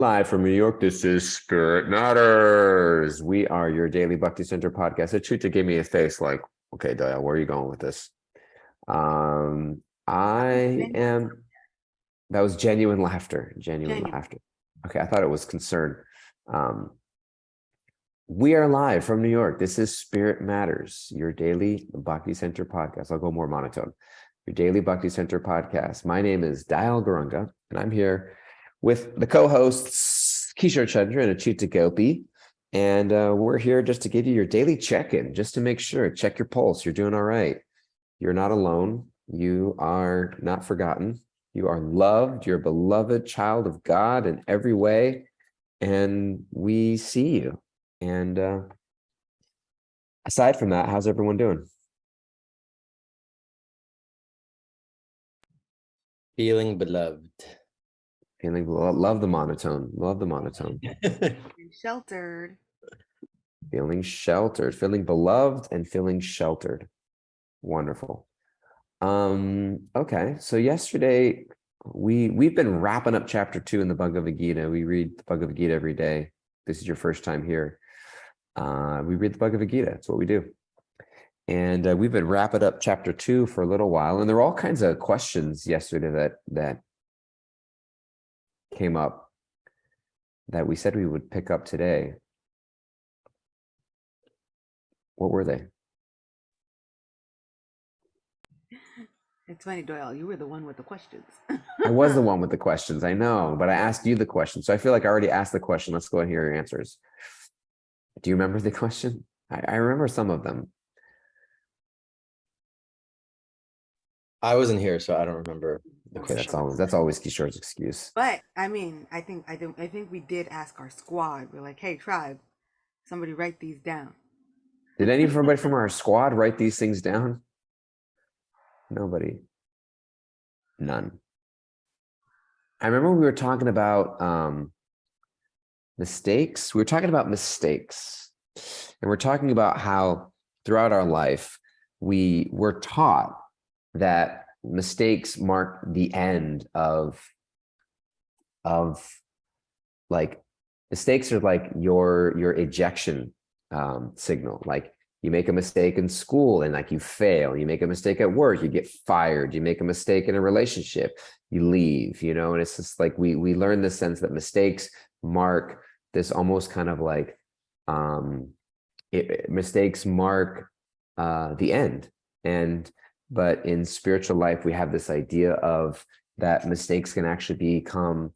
Live from New York, this is Spirit Matters. We are your daily Bhakti Center podcast. Chuta gave me a face like, okay, Dale, where are you going with this? I am, that was genuine laughter, genuine laughter. Okay, I thought it was concern. We are live from New York. This is Spirit Matters, your daily Bhakti Center podcast. I'll go more monotone. Your daily Bhakti Center podcast. My name is Dayal Gurunga, and I'm here with the co-hosts Kishore Chandra and Achita Gopi. And we're here just to give you your daily check-in, just to make sure, check your pulse. You're doing all right. You're not alone. You are not forgotten. You are loved. You're a beloved child of God in every way. And we see you. And aside from that, how's everyone doing? Feeling beloved. Feeling love the monotone. Love the monotone. Sheltered. Feeling sheltered. Feeling beloved and feeling sheltered. Wonderful. Okay. So yesterday we've been wrapping up chapter 2 in the Bhagavad Gita. We read the Bhagavad Gita every day. This is your first time here. We read the Bhagavad Gita. That's what we do. And we've been wrapping up chapter 2 for a little while. And there were all kinds of questions yesterday that came up that we said we would pick up today. What were they? It's funny, Doyle, you were the one with the questions. I was the one with the questions, I know, but I asked you the question. So I feel like I already asked the question. Let's go ahead and hear your answers. Do you remember the question? I remember some of them. I wasn't here, so I don't remember. Okay, that's always Kishore's excuse. But I mean, I think we did ask our squad. We're like, hey, tribe, somebody write these down. Did anybody from our squad write these things down? Nobody. None. I remember we were talking about mistakes. We were talking about mistakes. And we're talking about how throughout our life, we were taught that mistakes mark the end of like, mistakes are like your ejection signal. Like, you make a mistake in school and like you fail. You make a mistake at work, you get fired. You make a mistake in a relationship, you leave, and it's just like we learn the sense that mistakes mark this almost kind of like mistakes mark the end. But in spiritual life, we have this idea of that mistakes can actually become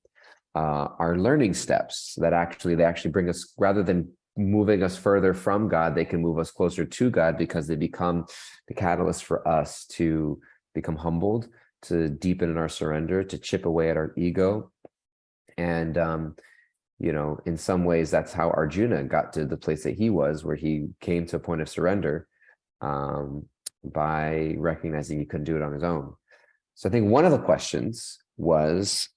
our learning steps, that they actually bring us, rather than moving us further from God, they can move us closer to God, because they become the catalyst for us to become humbled, to deepen in our surrender, to chip away at our ego. And, in some ways, that's how Arjuna got to the place that he was, where he came to a point of surrender by recognizing he couldn't do it on his own. So I think one of the questions was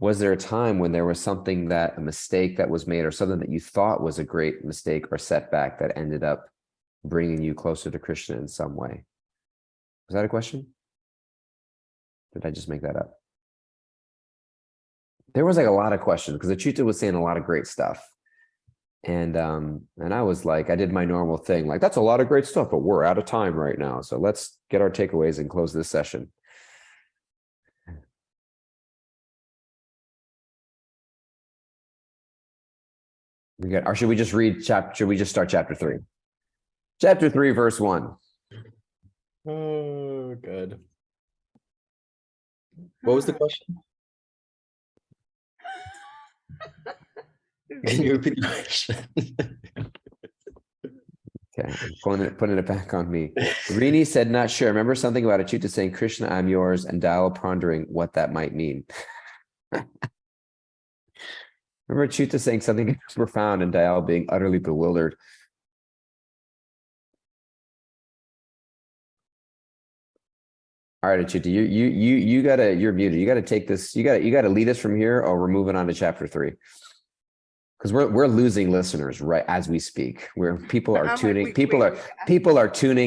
there a time when there was a mistake that was made, or something that you thought was a great mistake or setback that ended up bringing you closer to Krishna in some way? Was that a question? Did I just make that up? There was like a lot of questions, because Achita was saying a lot of great stuff. And I was like, I did my normal thing, like, that's a lot of great stuff, but we're out of time right now. So let's get our takeaways and close this session. Or should we just start chapter 3? Chapter 3, verse 1. Oh, good. What was the question? Can you repeat the question? Okay, I'm putting it back on me. Rini said, not sure. Remember something about Achyuta saying, Krishna, I'm yours, and Dayal pondering what that might mean. Remember Achyuta saying something profound and Dayal being utterly bewildered. All right, Achyuta, you're muted. You gotta take this, you gotta lead us from here, or we're moving on to chapter 3. Because we're losing listeners right as we speak. Where people are tuning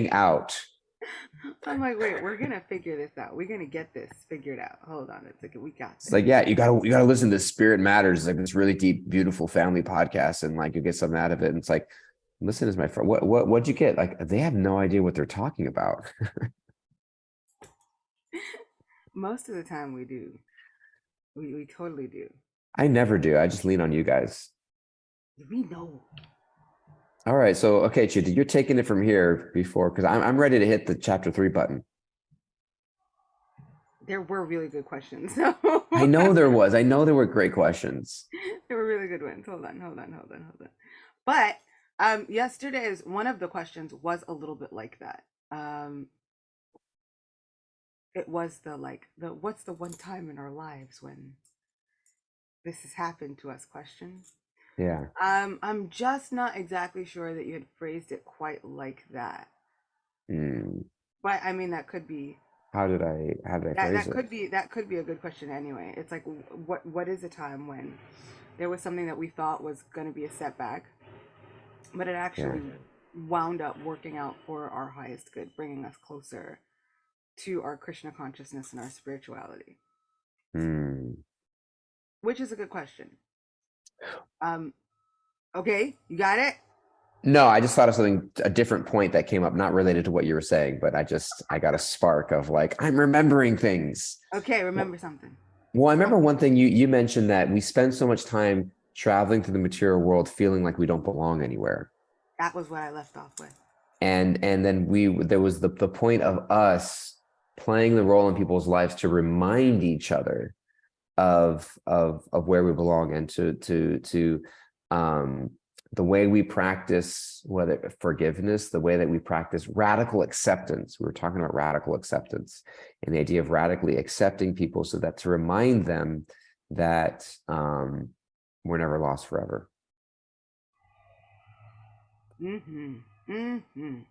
out. I'm like, wait, we're gonna figure this out. We're gonna get this figured out. Hold on, it's like we got It's this. like, yeah, you gotta listen to Spirit Matters. It's like this really deep, beautiful family podcast, and like you get something out of it. And it's like, listen, as my friend, what'd you get? Like, they have no idea what they're talking about. Most of the time we do. We totally do. I never do. I just lean on you guys. We know. All right. So, okay, Chita, you're taking it from here before, because I'm ready to hit the chapter 3 button. There were really good questions. I know there was. I know there were great questions. There were really good ones. Hold on. But yesterday's one of the questions was a little bit like that. It was the what's the one time in our lives when this has happened to us question. Yeah. I'm just not exactly sure that you had phrased it quite like that. Mm. But I mean that could be How did I phrase it? that could be a good question anyway. It's like what is a time when there was something that we thought was going to be a setback, but it actually wound up working out for our highest good, bringing us closer to our Krishna consciousness and our spirituality. Mm. Which is a good question. Okay, you got it? No, I just thought of a different point that came up, not related to what you were saying, but I got a spark of like, I'm remembering things. Okay, remember something. Well, I remember one thing you mentioned, that we spend so much time traveling through the material world feeling like we don't belong anywhere. That was what I left off with. And then there was the point of us playing the role in people's lives to remind each other of where we belong, and to the way we practice, whether forgiveness, the way that we practice radical acceptance. We were talking about radical acceptance and the idea of radically accepting people, so that to remind them that we're never lost forever. I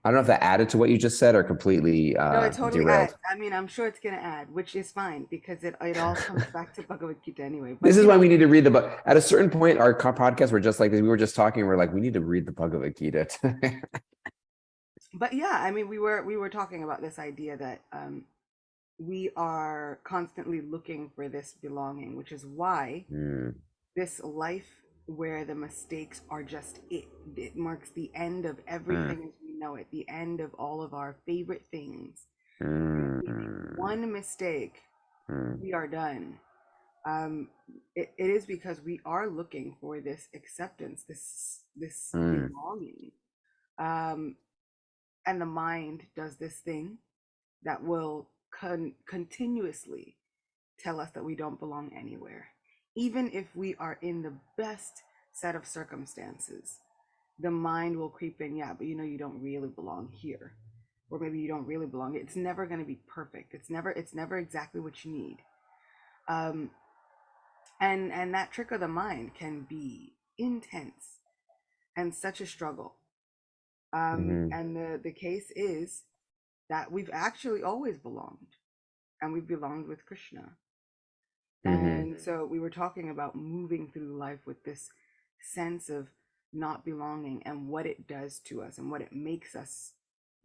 don't know if that added to what you just said or completely No, it totally derailed. adds. I mean, I'm sure it's gonna add, which is fine because it all comes back to Bhagavad Gita anyway. But This is why we need to read the book. At a certain point, our podcast were just like this. We were just talking. We're like, we need to read the Bhagavad Gita. But yeah, I mean, we were talking about this idea that we are constantly looking for this belonging, which is why this life where the mistakes are just it marks the end of everything as we know it, the end of all of our favorite things. If we make one mistake, we are done. It is because we are looking for this acceptance, this belonging. And the mind does this thing that will continuously tell us that we don't belong anywhere. Even if we are in the best set of circumstances, the mind will creep in, yeah, but you don't really belong here. Or maybe you don't really belong. It's never going to be perfect. It's never exactly what you need. And that trick of the mind can be intense and such a struggle. And the case is that we've actually always belonged, and we've belonged with Krishna. And so we were talking about moving through life with this sense of not belonging and what it does to us and what it makes us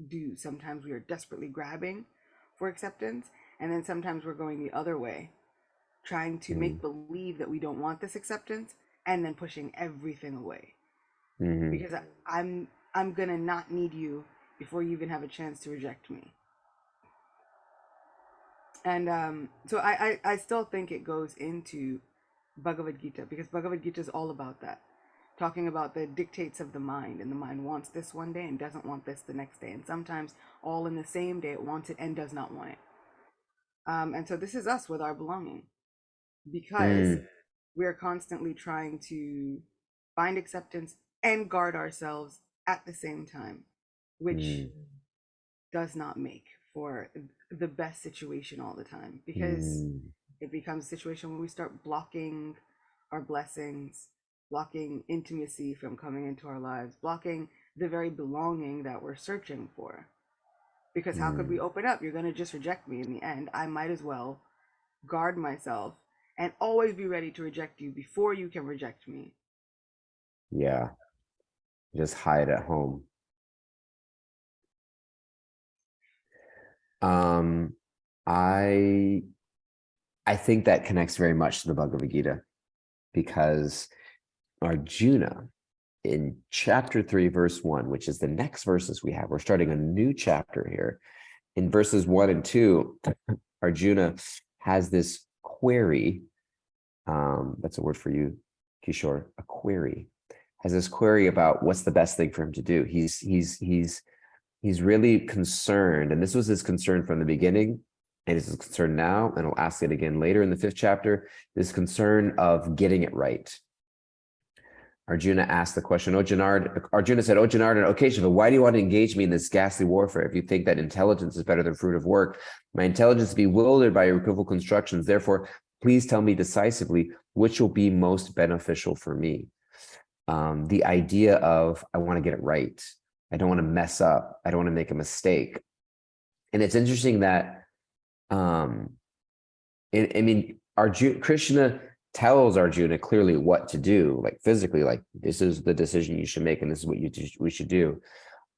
do. Sometimes we are desperately grabbing for acceptance, and then sometimes we're going the other way, trying to make believe that we don't want this acceptance, and then pushing everything away. Because I'm gonna not need you before you even have a chance to reject me. And so I still think it goes into Bhagavad Gita, because Bhagavad Gita is all about that, talking about the dictates of the mind, and the mind wants this one day and doesn't want this the next day, and sometimes all in the same day it wants it and does not want it. And so this is us with our belonging, because we're constantly trying to find acceptance and guard ourselves at the same time, which does not make for the best situation all the time, because it becomes a situation where we start blocking our blessings, blocking intimacy from coming into our lives, blocking the very belonging that we're searching for. Because how could we open up? You're going to just reject me in the end. I might as well guard myself and always be ready to reject you before you can reject me. Yeah. Just hide at home. Um, I I think that connects very much to the Bhagavad Gita, because Arjuna in chapter 3, verse 1, which is the next verses we have, we're starting a new chapter here. In verses 1 and 2, Arjuna has this query. That's a word for you, Kishore, a query. Has this query about what's the best thing for him to do. He's really concerned, and this was his concern from the beginning, and it's his concern now, and I'll ask it again later in the 5th chapter, this concern of getting it right. Arjuna asked the question, Arjuna said, "O Janardana, O Keshava, why do you want to engage me in this ghastly warfare? If you think that intelligence is better than fruit of work, my intelligence is bewildered by your equivocal constructions. Therefore, please tell me decisively which will be most beneficial for me." The idea of, I want to get it right. I don't want to mess up. I don't want to make a mistake. And it's interesting that, Krishna tells Arjuna clearly what to do, like physically, like this is the decision you should make, and this is what we should do.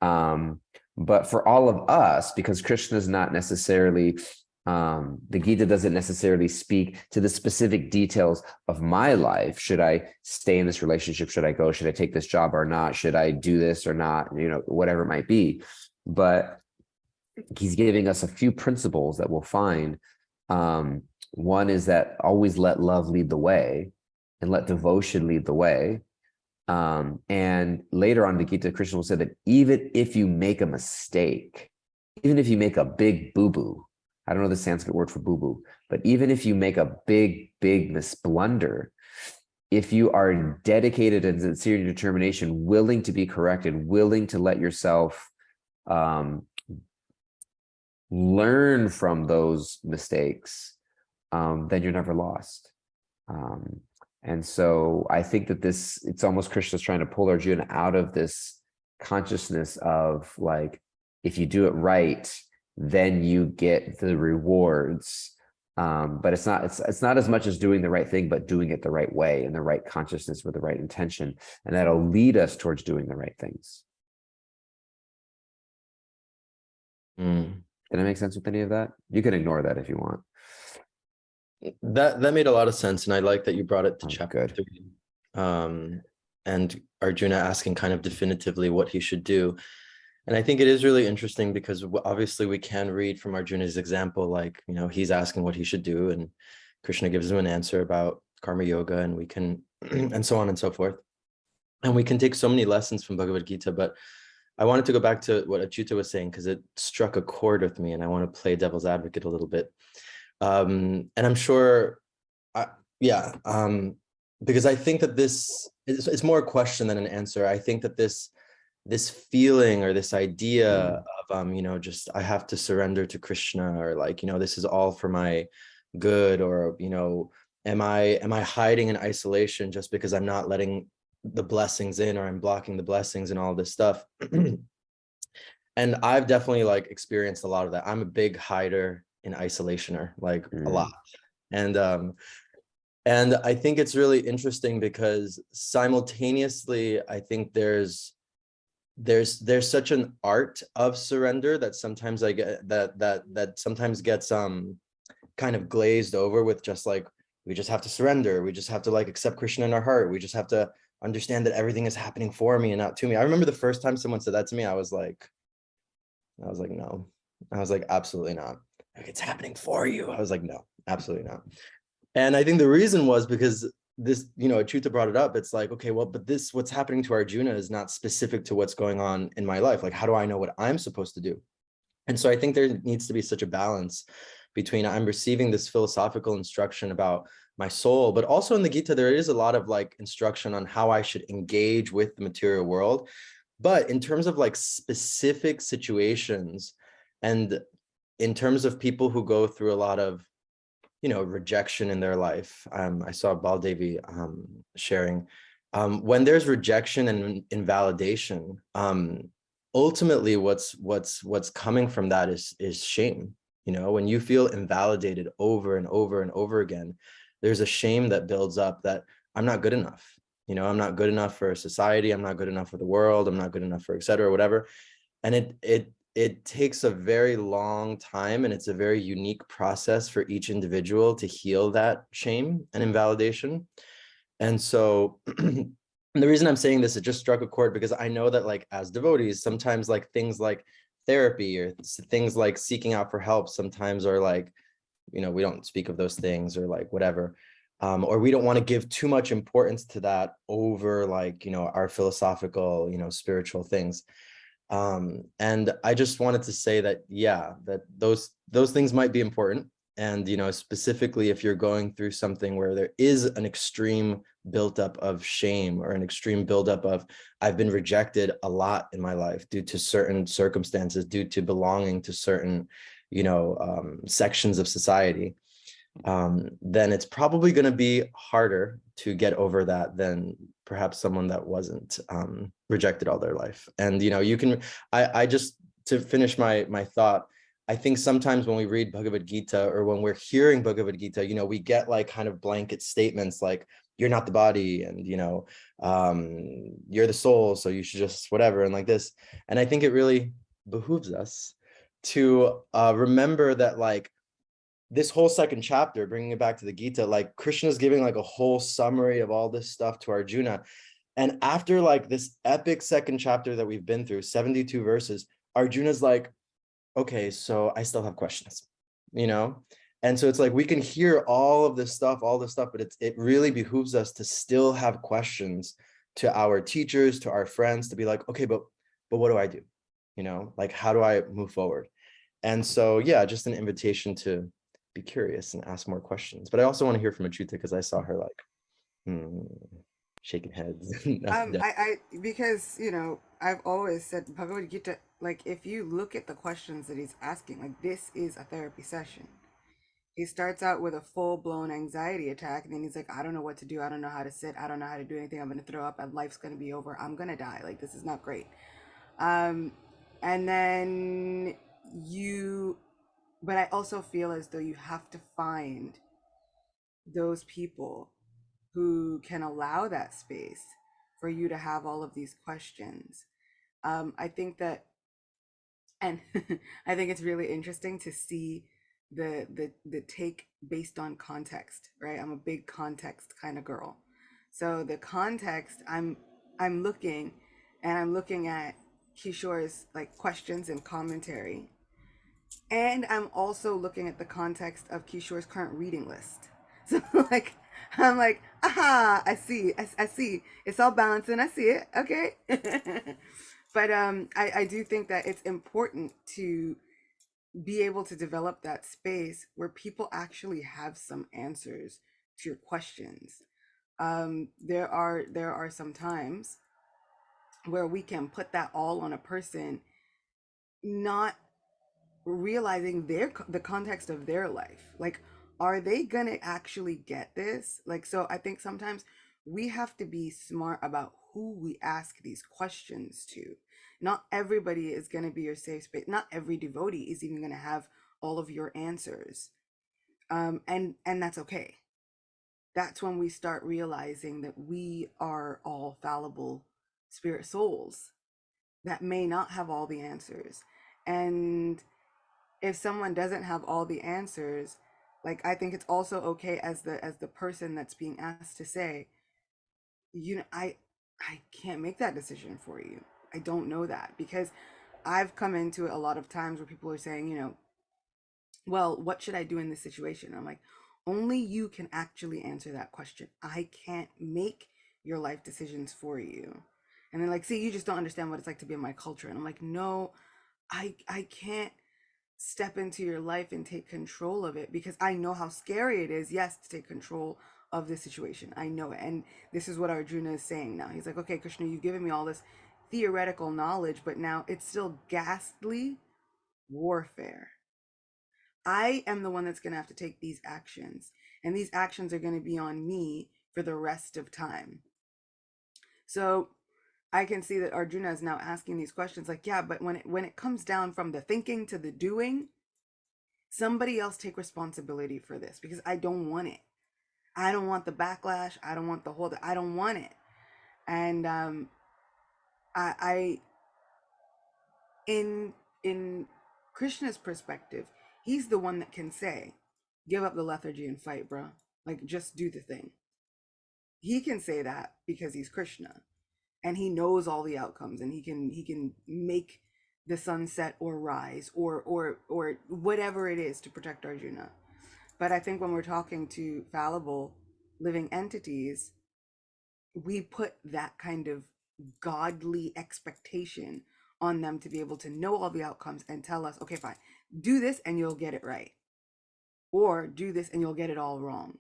But for all of us, because Krishna is not necessarily, the Gita doesn't necessarily speak to the specific details of my life. Should I stay in this relationship? Should I go? Should I take this job or not? Should I do this or not? Whatever it might be. But he's giving us a few principles that we'll find. One is that always let love lead the way, and let devotion lead the way. And later on in the Gita, Krishna will say that even if you make a mistake, even if you make a big boo-boo, I don't know the Sanskrit word for boo-boo, but even if you make a big blunder, if you are dedicated and sincere in your determination, willing to be corrected, willing to let yourself learn from those mistakes, then you're never lost. And so I think that it's almost Krishna's trying to pull Arjuna out of this consciousness of like, if you do it right, then you get the rewards. But it's not as much as doing the right thing, but doing it the right way, in the right consciousness with the right intention. And that'll lead us towards doing the right things. Did I make sense with any of that? You can ignore that if you want. That made a lot of sense, and I like that you brought it to chapter good. 3. And Arjuna asking kind of definitively what he should do. And I think it is really interesting because obviously we can read from Arjuna's example, like, he's asking what he should do, and Krishna gives him an answer about karma yoga, and we can, and so on and so forth. And we can take so many lessons from Bhagavad Gita, but I wanted to go back to what Achyuta was saying, because it struck a chord with me, and I want to play devil's advocate a little bit. And I'm sure, because I think that it's more a question than an answer. I think that this feeling or this idea of, just I have to surrender to Krishna, or like, this is all for my good, or, am I hiding in isolation just because I'm not letting the blessings in, or I'm blocking the blessings and all this stuff. And I've definitely like experienced a lot of that. I'm a big hider and isolationer, like a lot. And I think it's really interesting because simultaneously, I think there's such an art of surrender that sometimes I get that sometimes gets kind of glazed over with just like, we just have to surrender. We just have to like accept Krishna in our heart. We just have to understand that everything is happening for me and not to me. I remember the first time someone said that to me, I was like, no. I was like, absolutely not. Like, it's happening for you. I was like, no, absolutely not. And I think the reason was because this, Achyuta brought it up. It's like, okay, well, but what's happening to Arjuna is not specific to what's going on in my life. Like, how do I know what I'm supposed to do? And so I think there needs to be such a balance between I'm receiving this philosophical instruction about my soul, but also in the Gita, there is a lot of like instruction on how I should engage with the material world. But in terms of like specific situations, and in terms of people who go through a lot of, rejection in their life, I saw Baldevi sharing, when there's rejection and invalidation, ultimately what's coming from that is shame. When you feel invalidated over and over and over again, there's a shame that builds up that I'm not good enough. I'm not good enough for society. I'm not good enough for the world. I'm not good enough for et cetera, whatever. And it it takes a very long time, and it's a very unique process for each individual to heal that shame and invalidation. And so the reason I'm saying this, it just struck a chord because I know that like as devotees, sometimes like things like therapy or things like seeking out for help sometimes are like, you know, we don't speak of those things or like whatever. Or we don't want to give too much importance to that over like, you know, our philosophical, you know, spiritual things. And I just wanted to say that, yeah, that those things might be important. And, you know, specifically if you're going through something where there is an extreme buildup of shame or an extreme buildup of, I've been rejected a lot in my life due to certain circumstances, due to belonging to certain, you know, sections of society, then it's probably going to be harder to get over that than perhaps someone that wasn't rejected all their life. And, you know, you can, I just, to finish my thought, I think sometimes when we read Bhagavad Gita or when we're hearing Bhagavad Gita, you know, we get like kind of blanket statements like, you're not the body, and, you know, you're the soul, so you should just whatever, and like this. And I think it really behooves us to remember that, like, this whole second chapter, bringing it back to the Gita, like Krishna's giving like a whole summary of all this stuff to Arjuna. And after like this epic second chapter that we've been through, 72 verses, Arjuna's like, okay, so I still have questions, you know? And so it's like, we can hear all this stuff, but it really behooves us to still have questions to our teachers, to our friends, to be like, okay, but what do I do? You know, like, how do I move forward? And so, yeah, just an invitation to be curious and ask more questions. But I also want to hear from Achuta because I saw her like shaking heads. Because you know, I've always said Bhagavad Gita, like if you look at the questions that he's asking, like this is a therapy session. He starts out with a full-blown anxiety attack, and then he's like, I don't know what to do, I don't know how to sit, I don't know how to do anything, I'm gonna throw up, and life's gonna be over, I'm gonna die, like this is not great. And then you but I also feel as though you have to find those people who can allow that space for you to have all of these questions. I think that, and I think it's really interesting to see the take based on context, right? I'm a big context kind of girl. So the context, I'm looking, and I'm looking at Kishore's like questions and commentary, and I'm also looking at the context of Kishore's current reading list. So like I'm like, aha, I see. It's all balancing. I see it. Okay. But I do think that it's important to be able to develop that space where people actually have some answers to your questions. There are some times where we can put that all on a person, not realizing the context of their life. Like, are they gonna actually get this? Like, so I think sometimes we have to be smart about who we ask these questions to. Not everybody is gonna be your safe space. Not every devotee is even gonna have all of your answers. And that's okay. That's when we start realizing that we are all fallible spirit souls that may not have all the answers. And if someone doesn't have all the answers, like I think it's also okay as the person that's being asked to say, you know, I can't make that decision for you. I don't know that, because I've come into it a lot of times where people are saying, you know, well, what should I do in this situation? I'm like, only you can actually answer that question. I can't make your life decisions for you. And they're like, see, you just don't understand what it's like to be in my culture. And I'm like, no, I can't step into your life and take control of it, because I know how scary it is, yes, to take control of this situation. I know it. And this is what Arjuna is saying now. He's like, okay, Krishna, you've given me all this theoretical knowledge, but now it's still ghastly warfare. I am the one that's going to have to take these actions, and these actions are going to be on me for the rest of time. So I can see that Arjuna is now asking these questions like, yeah, but when it comes down from the thinking to the doing, somebody else take responsibility for this, because I don't want it. I don't want the backlash. I don't want the whole, I don't want it. And I in in Krishna's perspective, he's the one that can say, give up the lethargy and fight, bro. Like, just do the thing. He can say that because he's Krishna, and he knows all the outcomes, and he can make the sun set or rise, or whatever it is to protect Arjuna. But I think when we're talking to fallible living entities, we put that kind of godly expectation on them to be able to know all the outcomes and tell us, okay, fine, do this and you'll get it right, or do this and you'll get it all wrong.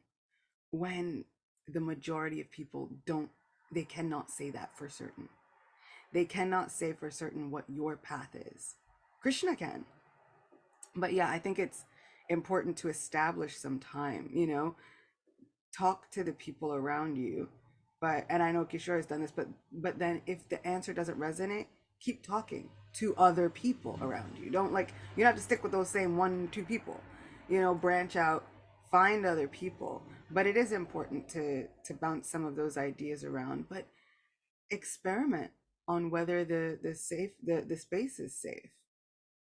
When the majority of people don't, they cannot say that for certain. They cannot say for certain what your path is. Krishna can. But yeah, I think it's important to establish some time, talk to the people around you. But, and I know Kishore has done this, but then if the answer doesn't resonate, keep talking to other people around you. Don't, like, you don't have to stick with those same 1-2 people, branch out, find other people. But it is important to bounce some of those ideas around, but experiment on whether the space is safe.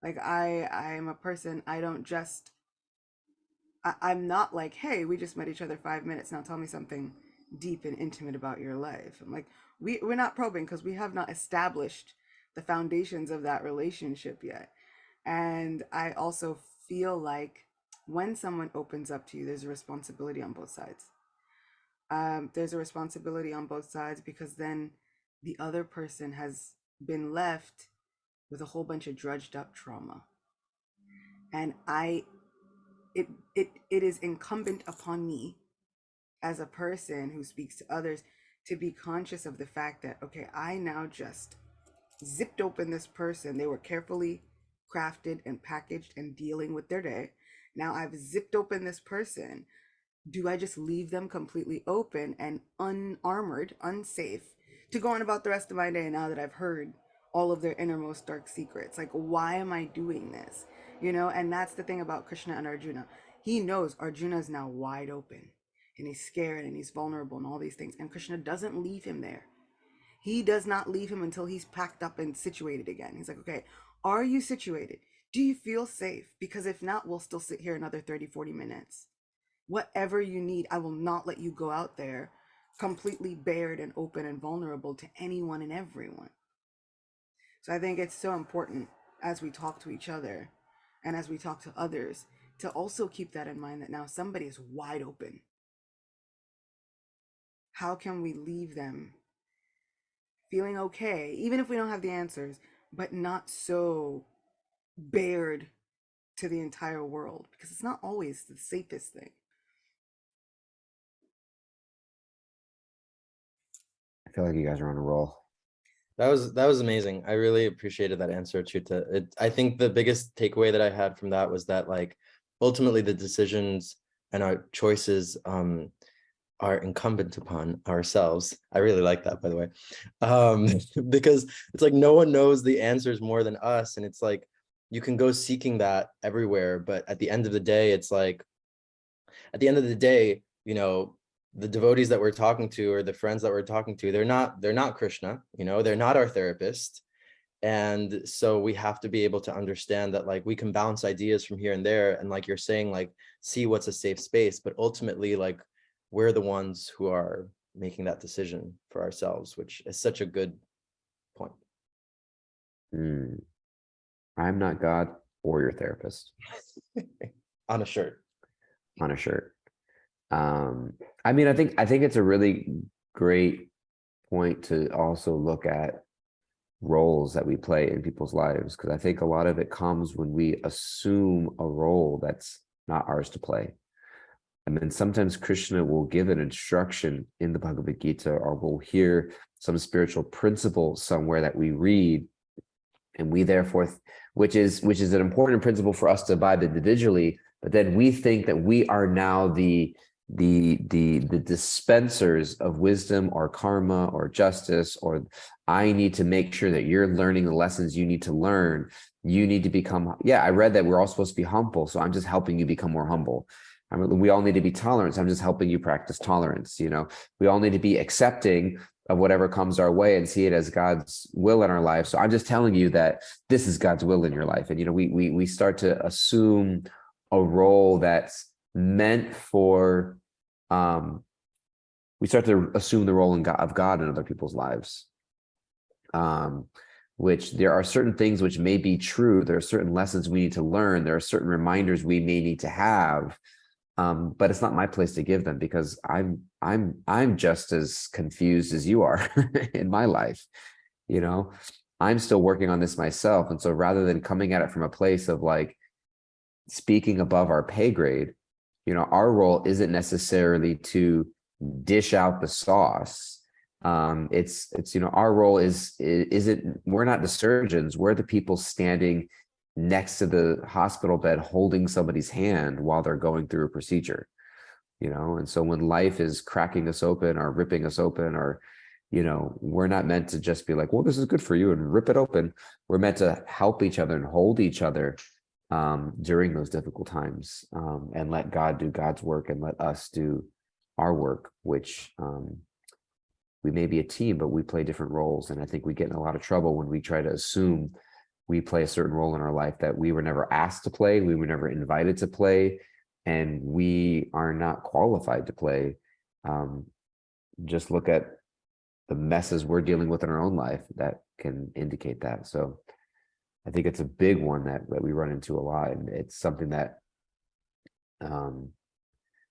Like, I am a person, I don't just, I'm not like, hey, we just met each other 5 minutes, now tell me something deep and intimate about your life. I'm like, we're not probing because we have not established the foundations of that relationship yet. And I also feel like when someone opens up to you, there's a responsibility on both sides. There's a responsibility on both sides, because then the other person has been left with a whole bunch of drudged up trauma. And it is incumbent upon me as a person who speaks to others to be conscious of the fact that, okay, I now just zipped open this person. They were carefully crafted and packaged and dealing with their day. Now I've zipped open this person. Do I just leave them completely open and unarmored, unsafe, to go on about the rest of my day now that I've heard all of their innermost dark secrets? Like, why am I doing this? And that's the thing about Krishna and Arjuna. He knows Arjuna is now wide open, and he's scared and he's vulnerable and all these things. And Krishna doesn't leave him there. He does not leave him until he's packed up and situated again. He's like, okay, are you situated? Do you feel safe? Because if not, we'll still sit here another 30-40 minutes. Whatever you need, I will not let you go out there completely bared and open and vulnerable to anyone and everyone. So I think it's so important as we talk to each other and as we talk to others to also keep that in mind, that now somebody is wide open. How can we leave them feeling okay, even if we don't have the answers, but not so bared to the entire world? Because it's not always the safest thing. I feel like you guys are on a roll. That was amazing. I really appreciated that answer, Chuta. I think the biggest takeaway that I had from that was that, like, ultimately the decisions and our choices are incumbent upon ourselves. I really like that, by the way, because it's like no one knows the answers more than us, and it's like you can go seeking that everywhere, but at the end of the day, it's like, at the end of the day, the devotees that we're talking to, or the friends that we're talking to, they're not Krishna, they're not our therapist. And so we have to be able to understand that, like, we can bounce ideas from here and there, and like you're saying, like, see what's a safe space, but ultimately, like, we're the ones who are making that decision for ourselves, which is such a good point. I'm not God or your therapist. On a shirt. On a shirt. I mean, I think it's a really great point to also look at roles that we play in people's lives, because I think a lot of it comes when we assume a role that's not ours to play. And then sometimes Krishna will give an instruction in the Bhagavad Gita, or we'll hear some spiritual principle somewhere that we read, and we therefore, which is an important principle for us to abide individually, but then we think that we are now the dispensers of wisdom or karma or justice, or I need to make sure that you're learning the lessons you need to learn. You need to become, I read that we're all supposed to be humble, so I'm just helping you become more humble. I mean, we all need to be tolerant, so I'm just helping you practice tolerance. We all need to be accepting, of whatever comes our way and see it as God's will in our life. So I'm just telling you that this is God's will in your life. And, we start to assume a role that's meant for, we start to assume the role of God in other people's lives. Which there are certain things which may be true. There are certain lessons we need to learn. There are certain reminders we may need to have. But it's not my place to give them, because I'm just as confused as you are in my life. I'm still working on this myself. And so rather than coming at it from a place of like speaking above our pay grade, our role isn't necessarily to dish out the sauce. It's our role isn't, we're not the surgeons, we're the people standing next to the hospital bed holding somebody's hand while they're going through a procedure. And so when life is cracking us open or ripping us open, or we're not meant to just be like, well, this is good for you, and rip it open. We're meant to help each other and hold each other during those difficult times, and let God do God's work and let us do our work, which we may be a team, but we play different roles. And I think we get in a lot of trouble when we try to assume we play a certain role in our life that we were never asked to play, we were never invited to play, and we are not qualified to play. Just look at the messes we're dealing with in our own life that can indicate that. So I think it's a big one that we run into a lot, and it's something that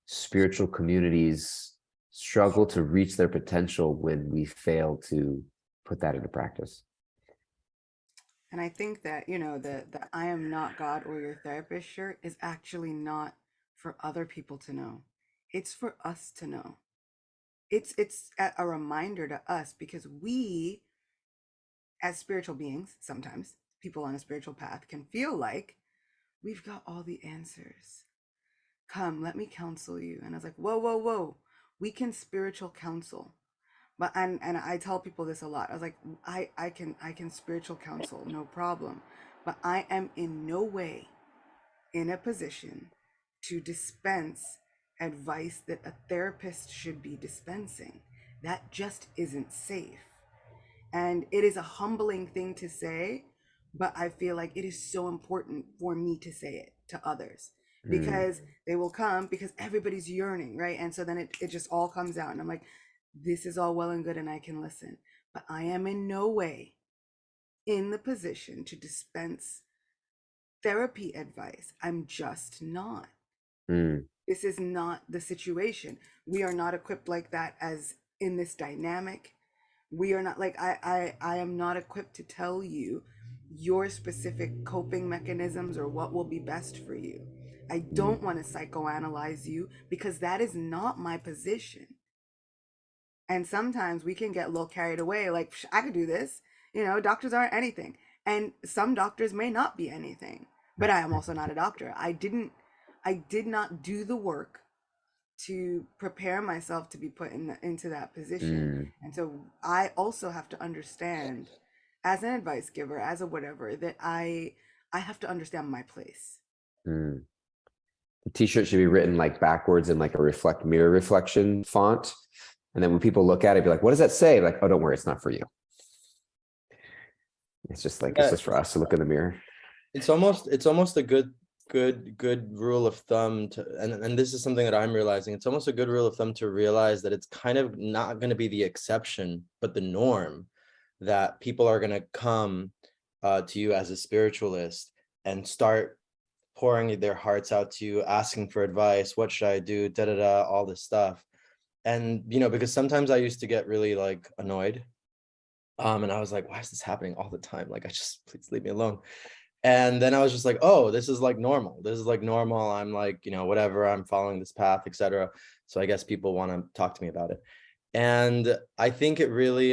spiritual communities struggle to reach their potential when we fail to put that into practice. And I think that, the I am not God or your therapist shirt is actually not for other people to know. It's for us to know. It's a reminder to us, because we, as spiritual beings, sometimes people on a spiritual path can feel like we've got all the answers. Come, let me counsel you. And I was like, whoa, whoa, whoa. We can spiritual counsel. But and I tell people this a lot. I was like, I can spiritual counsel, no problem. But I am in no way in a position to dispense advice that a therapist should be dispensing. That just isn't safe. And it is a humbling thing to say, but I feel like it is so important for me to say it to others, because they will come, because everybody's yearning, right? And so then it just all comes out. And I'm like, this is all well and good, and I can listen, but I am in no way in the position to dispense therapy advice. I'm just not. This is not the situation. We are not equipped like that as in this dynamic. We are not like, I am not equipped to tell you your specific coping mechanisms or what will be best for you. I don't want to psychoanalyze you, because that is not my position. And sometimes we can get a little carried away, like, I could do this. Doctors aren't anything. And some doctors may not be anything, but I am also not a doctor. I did not do the work to prepare myself to be put into that position. And so I also have to understand, as an advice giver, as a whatever, that I have to understand my place. The t-shirt should be written like backwards in like a mirror reflection font. And then when people look at it, be like, what does that say? Like, oh, don't worry, it's not for you. It's just like, it's just for us to look in the mirror. It's almost a good rule of thumb to, and this is something that I'm realizing. It's almost a good rule of thumb to realize that it's kind of not going to be the exception, but the norm, that people are going to come to you as a spiritualist and start pouring their hearts out to you, asking for advice. What should I do? All this stuff. And, because sometimes I used to get really like annoyed. And I was like, why is this happening all the time? Like, please leave me alone. And then I was just like, oh, this is like normal. This is like normal. I'm like, whatever, I'm following this path, etc. So I guess people want to talk to me about it. And I think it's really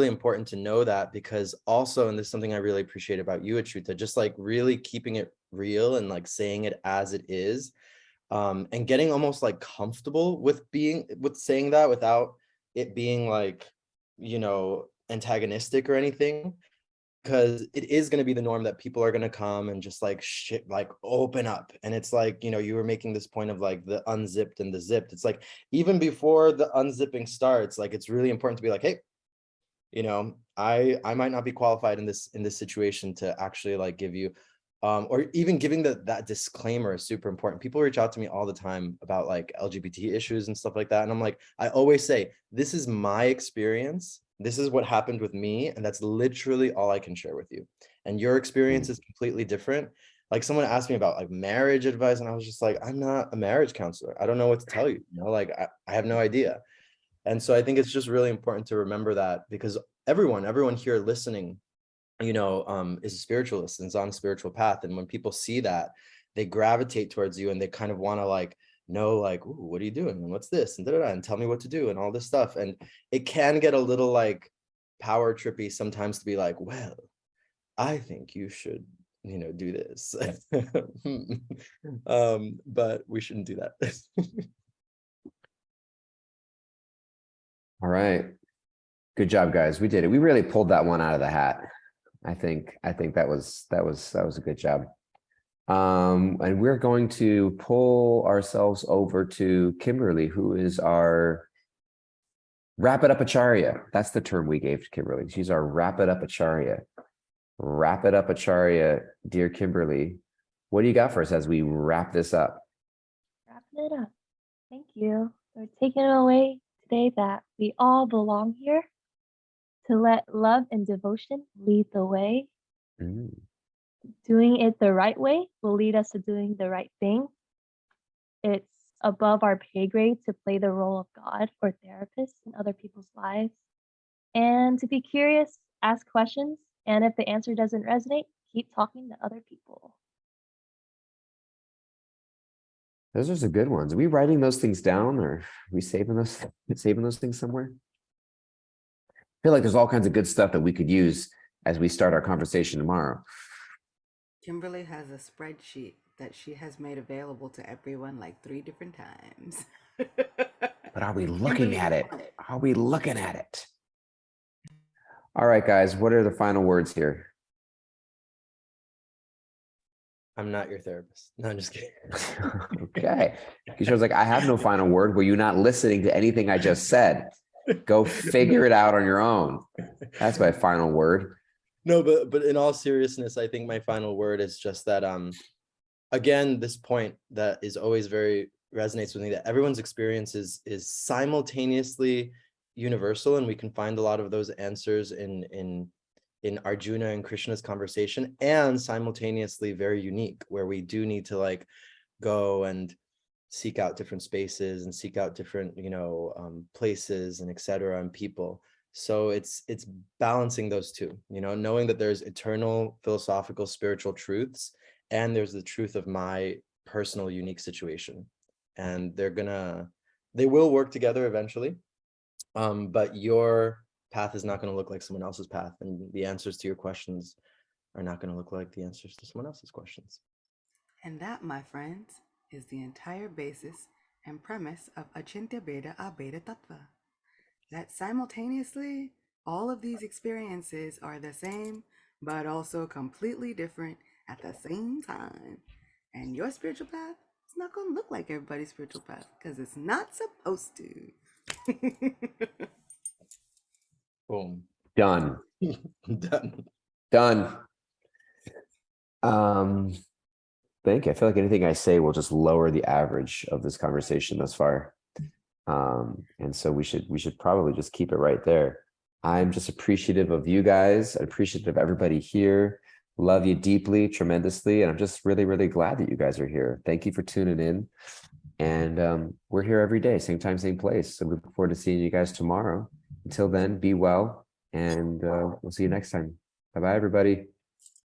important to know that, because also, and this is something I really appreciate about you, Achyuta, just like really keeping it real and like saying it as it is, and getting almost like comfortable with saying that without it being like, antagonistic or anything. because it is going to be the norm that people are going to come and just like shit, like open up. And it's like, you know, you were making this point of like the unzipped and the zipped. It's like, even before the unzipping starts, like, it's really important to be like, hey, you know, I might not be qualified in this situation to actually like give you, or even giving that disclaimer is super important. People reach out to me all the time about like LGBT issues and stuff like that. And I'm like, I always say, this is my experience. This is what happened with me. And that's literally all I can share with you. And your experience is completely different. Like, someone asked me about like marriage advice, and I was just like, I'm not a marriage counselor. I don't know what to tell you. You know, like I have no idea. And so I think it's just really important to remember that, because everyone here listening, you know, is a spiritualist and is on a spiritual path. And when people see that, they gravitate towards you, and they kind of want to like know, like, ooh, what are you doing? And what's this? And da-da-da, and tell me what to do and all this stuff. And it can get a little like power trippy sometimes to be like, well, I think you should, you know, do this. But we shouldn't do that. All right. Good job, guys. We did it. We really pulled that one out of the hat. I think that was a good job. And we're going to pull ourselves over to Kimberly, who is our Wrap It Up Acharya. That's the term we gave to Kimberly. She's our Wrap It Up Acharya. Wrap It Up Acharya, dear Kimberly. What do you got for us as we wrap this up? Wrapping it up. Thank you for taking it away today, that we all belong here, to let love and devotion lead the way. Doing it the right way will lead us to doing the right thing. It's above our pay grade to play the role of God or therapist in other people's lives. And to be curious, ask questions, and if the answer doesn't resonate, keep talking to other people. Those are some good ones. Are we writing those things down, or are we saving those things somewhere? I feel like there's all kinds of good stuff that we could use as we start our conversation tomorrow. Kimberly has a spreadsheet that she has made available to everyone like 3 different times. But are we looking at it? Are we looking at it? All right, guys, what are the final words here? I'm not your therapist. No, I'm just kidding. Okay. Kishore's like, I have no final word. Were you not listening to anything I just said? Go figure it out on your own. That's my final word. No, but in all seriousness, I think my final word is just that, again, this point that is always very resonates with me, that everyone's experience is simultaneously universal, and we can find a lot of those answers in Arjuna and Krishna's conversation, and simultaneously very unique, where we do need to like go and seek out different spaces and seek out different, you know, places and etc. and people. So it's balancing those two, you know, knowing that there's eternal philosophical spiritual truths, and there's the truth of my personal unique situation, and they will work together eventually. But your path is not going to look like someone else's path, and the answers to your questions are not going to look like the answers to someone else's questions. And that, my friends, is the entire basis and premise of Achintya Bheda Abheda Tattva. That simultaneously, all of these experiences are the same, but also completely different at the same time. And your spiritual path is not going to look like everybody's spiritual path, because it's not supposed to. Boom. Done. Done. Thank you. I feel like anything I say will just lower the average of this conversation thus far. And so we should probably just keep it right there. I'm just appreciative of you guys, appreciative of everybody here. Love you deeply, tremendously. And I'm just really, really glad that you guys are here. Thank you for tuning in. And we're here every day, same time, same place. So we look forward to seeing you guys tomorrow. Until then, be well, and we'll see you next time. Bye-bye, everybody.